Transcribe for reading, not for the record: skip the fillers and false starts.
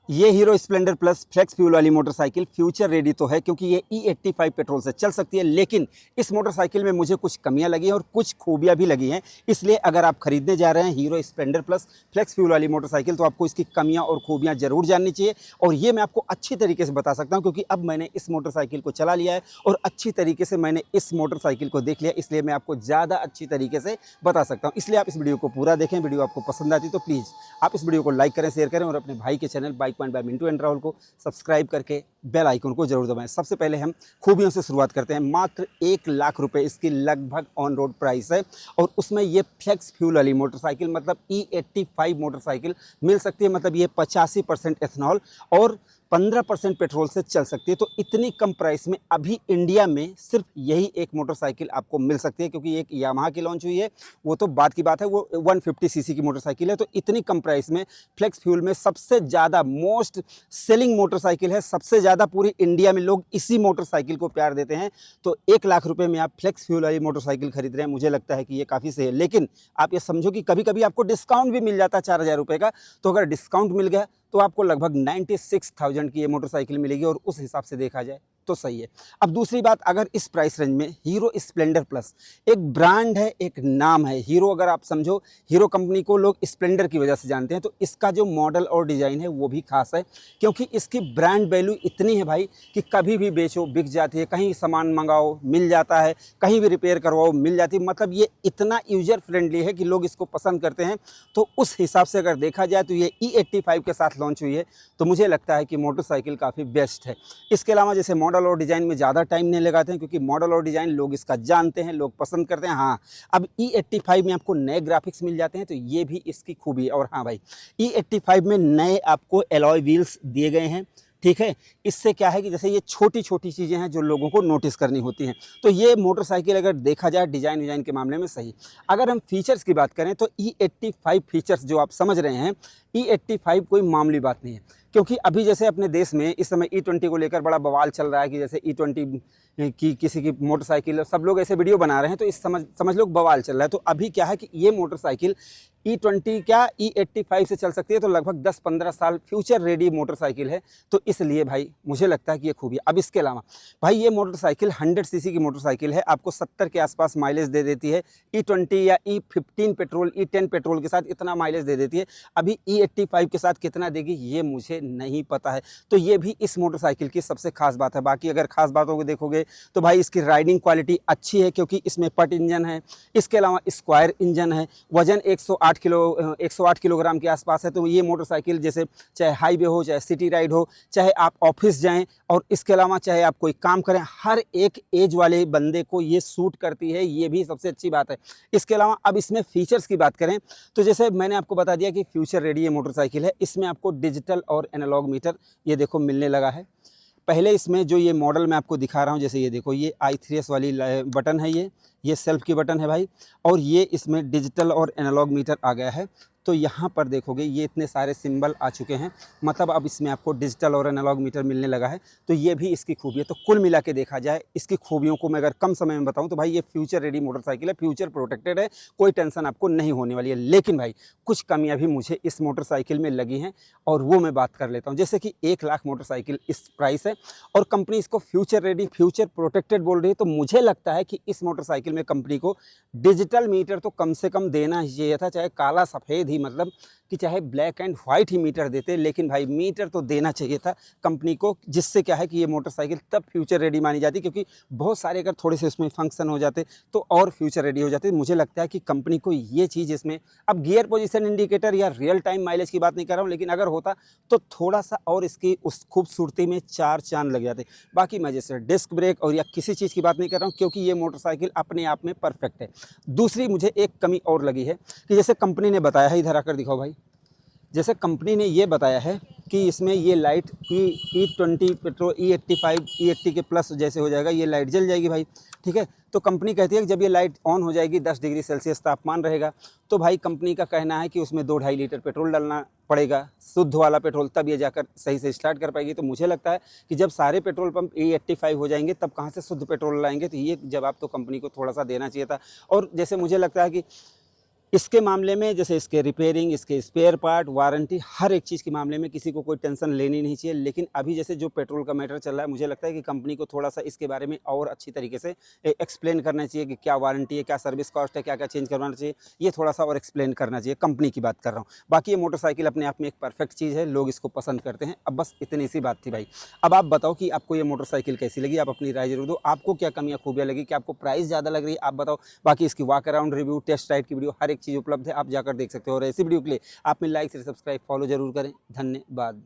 ये Hero Splendor Plus flex fuel वाली motorcycle future ready तो है क्योंकि ये E85 पेट्रोल से चल सकती है, लेकिन इस मोटरसाइकिल में मुझे कुछ कमियां लगी हैं और कुछ खूबियां भी लगी हैं। इसलिए अगर आप खरीदने जा रहे हैं Hero Splendor Plus flex fuel वाली मोटरसाइकिल तो आपको इसकी कमियां और खूबियां जरूर जाननी चाहिए। और ये मैं आपको अच्छी तरीके से बता सकता हूँ क्योंकि अब मैंने इस मोटरसाइकिल को चला लिया है और अच्छी तरीके से मैंने इस मोटरसाइकिल को देख लिया, इसलिए मैं आपको ज़्यादा अच्छी तरीके से बता सकता हूँ। इसलिए आप इस वीडियो को पूरा देखें। वीडियो आपको पसंद आती तो प्लीज़ आप इस वीडियो को लाइक करें, शेयर करें और अपने भाई के channel bike point by Mintu and Rahul को सब्सक्राइब करके बेल आइकन को जरूर दबाएं। सबसे पहले हम खूबियों से शुरुआत करते हैं। मात्र 1 लाख रुपए इसकी लगभग ऑन रोड प्राइस है और उसमें ये फ्लेक्स फ्यूल वाली मोटरसाइकिल मतलब E85 मोटरसाइकिल मिल सकती है। मतलब ये 85% एथनॉल और 15% पेट्रोल से चल सकती है। तो इतनी कम प्राइस में अभी इंडिया में सिर्फ यही एक मोटरसाइकिल आपको मिल सकती है क्योंकि एक यामाहा की लॉन्च हुई है, वो तो बाद की बात है, वो 150 सीसी की मोटरसाइकिल है। तो इतनी कम प्राइस में फ्लेक्स फ्यूल में सबसे ज़्यादा मोस्ट सेलिंग मोटरसाइकिल है, सबसे ज़्यादा पूरी इंडिया में लोग इसी मोटरसाइकिल को प्यार देते हैं। तो 1 लाख रुपए में आप फ्लेक्स फ्यूल वाली मोटरसाइकिल खरीद रहे हैं, मुझे लगता है कि ये काफ़ी सही है। लेकिन आप ये समझो कि कभी कभी आपको डिस्काउंट भी मिल जाता है 4,000 रुपये का। तो अगर डिस्काउंट मिल गया तो आपको लगभग 96,000 की ये मोटरसाइकिल मिलेगी और उस हिसाब से देखा जाए तो सही है। अब दूसरी बात, अगर इस प्राइस रेंज में हीरो स्प्लेंडर प्लस एक ब्रांड है, एक नाम है हीरो, अगर आप समझो हीरो कंपनी को लोग स्प्लेंडर की वजह से जानते हैं, तो इसका जो मॉडल और डिज़ाइन है वो भी खास है क्योंकि इसकी ब्रांड वैल्यू इतनी है भाई कि कभी भी बेचो बिक जाती है, कहीं सामान मंगाओ मिल जाता है, कहीं भी रिपेयर करवाओ मिल जाती है। मतलब ये इतना यूजर फ्रेंडली है कि लोग इसको पसंद करते हैं। तो उस हिसाब से अगर देखा जाए तो ये E85 के साथ लॉन्च हुई है, तो मुझे लगता है कि मोटरसाइकिल काफ़ी बेस्ट है। इसके अलावा जैसे मॉडल और डिज़ाइन में ज़्यादा टाइम नहीं लगाते हैं क्योंकि मॉडल और डिज़ाइन लोग इसका जानते हैं, लोग पसंद करते हैं। हाँ, अब E85 में आपको नए ग्राफिक्स मिल जाते हैं तो ये भी इसकी खूबी है। और हाँ भाई, E85 में नए आपको एलॉय व्हील्स दिए गए हैं, ठीक है। इससे क्या है कि जैसे ये छोटी छोटी चीज़ें हैं जो लोगों को नोटिस करनी होती हैं, तो ये मोटरसाइकिल अगर देखा जाए डिज़ाइन विजाइन के मामले में सही। अगर हम फीचर्स की बात करें तो E85 फीचर्स जो आप समझ रहे हैं, E85 कोई मामूली बात नहीं है क्योंकि अभी जैसे अपने देश में इस समय E20 को लेकर बड़ा बवाल चल रहा है कि जैसे E20 की किसी की मोटरसाइकिल, सब लोग ऐसे वीडियो बना रहे हैं, तो इस समझ लो बवाल चल रहा है। तो अभी क्या है कि ये मोटरसाइकिल E20 क्या E85 से चल सकती है, तो लगभग 10-15 साल फ्यूचर रेडी मोटरसाइकिल है। तो इसलिए भाई मुझे लगता है कि ये खूबी है। अब इसके अलावा भाई ये मोटरसाइकिल 100 सीसी की मोटरसाइकिल है, आपको 70 के आसपास माइलेज दे देती है। E20 या E15 पेट्रोल, E10 पेट्रोल के साथ इतना माइलेज दे देती है। अभी E85 के साथ कितना देगी ये मुझे नहीं पता है। तो ये भी इस मोटरसाइकिल की सबसे खास बात है। बाकी अगर खास बातों को देखोगे तो भाई इसकी राइडिंग क्वालिटी अच्छी है क्योंकि इसमें पट इंजन है, इसके अलावा स्क्वायर इंजन है, वजन 108 किलोग्राम के आसपास है। तो ये मोटरसाइकिल जैसे चाहे हाईवे हो, चाहे सिटी राइड हो, चाहे आप ऑफिस जाएं और इसके अलावा चाहे आप कोई काम करें, हर एक एज वाले बंदे को ये सूट करती है, ये भी सबसे अच्छी बात है। इसके अलावा अब इसमें फीचर्स की बात करें तो जैसे मैंने आपको बता दिया कि फ्यूचर रेडी ये मोटरसाइकिल है। इसमें आपको डिजिटल और एनालॉग मीटर ये देखो मिलने लगा है। पहले इसमें जो ये मॉडल मैं आपको दिखा रहा हूँ, जैसे ये देखो ये i3s वाली बटन है, ये सेल्फ की बटन है भाई, और ये इसमें डिजिटल और एनालॉग मीटर आ गया है। तो यहाँ पर देखोगे ये इतने सारे सिंबल आ चुके हैं, मतलब अब इसमें आपको डिजिटल और एनालॉग मीटर मिलने लगा है। तो ये भी इसकी खूबी है। तो कुल मिला के देखा जाए इसकी खूबियों को मैं अगर कम समय में बताऊं तो भाई ये फ्यूचर रेडी मोटरसाइकिल है, फ्यूचर प्रोटेक्टेड है, कोई टेंशन आपको नहीं होने वाली है। लेकिन भाई कुछ कमियां भी मुझे इस मोटरसाइकिल में लगी हैं और वो मैं बात कर लेता हूँ। जैसे कि 1 लाख मोटरसाइकिल इस प्राइस है और कंपनी इसको फ्यूचर रेडी, फ्यूचर प्रोटेक्टेड बोल रही है, तो मुझे लगता है कि इस मोटरसाइकिल में कंपनी को डिजिटल मीटर तो कम से कम देना ही चाहिए था, चाहे काला सफ़ेद ही, मतलब कि चाहे ब्लैक एंड वाइट ही मीटर देते, लेकिन भाई मीटर तो देना चाहिए था कंपनी को, जिससे क्या है कि ये मोटरसाइकिल तब फ्यूचर रेडी मानी जाती, क्योंकि बहुत सारे अगर थोड़े से उसमें फंक्शन हो जाते तो और फ्यूचर रेडी हो जाते। मुझे लगता है कि कंपनी को ये चीज़ इसमें, अब गियर पोजीशन इंडिकेटर या रियल टाइम माइलेज की बात नहीं कर रहा हूँ, लेकिन अगर होता तो थोड़ा सा और इसकी उस खूबसूरती में 4 चांद लग जाते। बाकी मैं जैसे डिस्क ब्रेक और या किसी चीज़ की बात नहीं कर रहा हूँ क्योंकि ये मोटरसाइकिल अपने आप में परफेक्ट है। दूसरी मुझे एक कमी और लगी है कि जैसे कंपनी ने बताया है, इधर आकर दिखाओ भाई, जैसे कंपनी ने ये बताया है कि इसमें ये light E20 petrol E85 E80 के प्लस जैसे हो जाएगा, ये लाइट जल जाएगी भाई, ठीक है। तो कंपनी कहती है कि जब ये लाइट ऑन हो जाएगी 10 डिग्री सेल्सियस तापमान रहेगा, तो भाई कंपनी का कहना है कि उसमें 2-2.5 लीटर पेट्रोल डालना पड़ेगा, शुद्ध वाला पेट्रोल, तब ये जाकर सही से स्टार्ट कर पाएगी। तो मुझे लगता है कि जब सारे पेट्रोल पंप E85 हो जाएंगे तब कहाँ से शुद्ध पेट्रोल लाएंगे, तो ये जवाब तो कंपनी को थोड़ा सा देना चाहिए था। और जैसे मुझे लगता है कि इसके मामले में जैसे इसके रिपेयरिंग, इसके स्पेयर पार्ट, वारंटी, हर एक चीज़ के मामले में किसी को कोई टेंशन लेनी नहीं चाहिए। लेकिन अभी जैसे जो पेट्रोल का मैटर चल रहा है, मुझे लगता है कि कंपनी को थोड़ा-सा इसके बारे में और अच्छी तरीके से एक्सप्लेन करना चाहिए कि क्या वारंटी है, क्या सर्विस कॉस्ट है, क्या-क्या चेंज करवाना चाहिए, ये थोड़ा-सा और एक्सप्लेन करना चाहिए। कंपनी की बात कर रहा हूँ। बाकी ये मोटरसाइकिल अपने आप में एक परफेक्ट चीज़ है, लोग इसको पसंद करते हैं। अब बस इतनी सी बात थी भाई। अब आप बताओ कि आपको ये मोटरसाइकिल कैसी लगी? आप अपनी राय ज़रूर दो। आपको क्या कमियाँ खूबियाँ लगी? क्या आपको प्राइस ज़्यादा लग रही है? आप बताओ। बाकी इसकी walk around review, test ride की वीडियो, हर एक चीज़ उपलब्ध है, आप जाकर देख सकते हो। और ऐसी वीडियो के लिए आप मेरे लाइक, शेयर, सब्सक्राइब, फॉलो जरूर करें। धन्यवाद।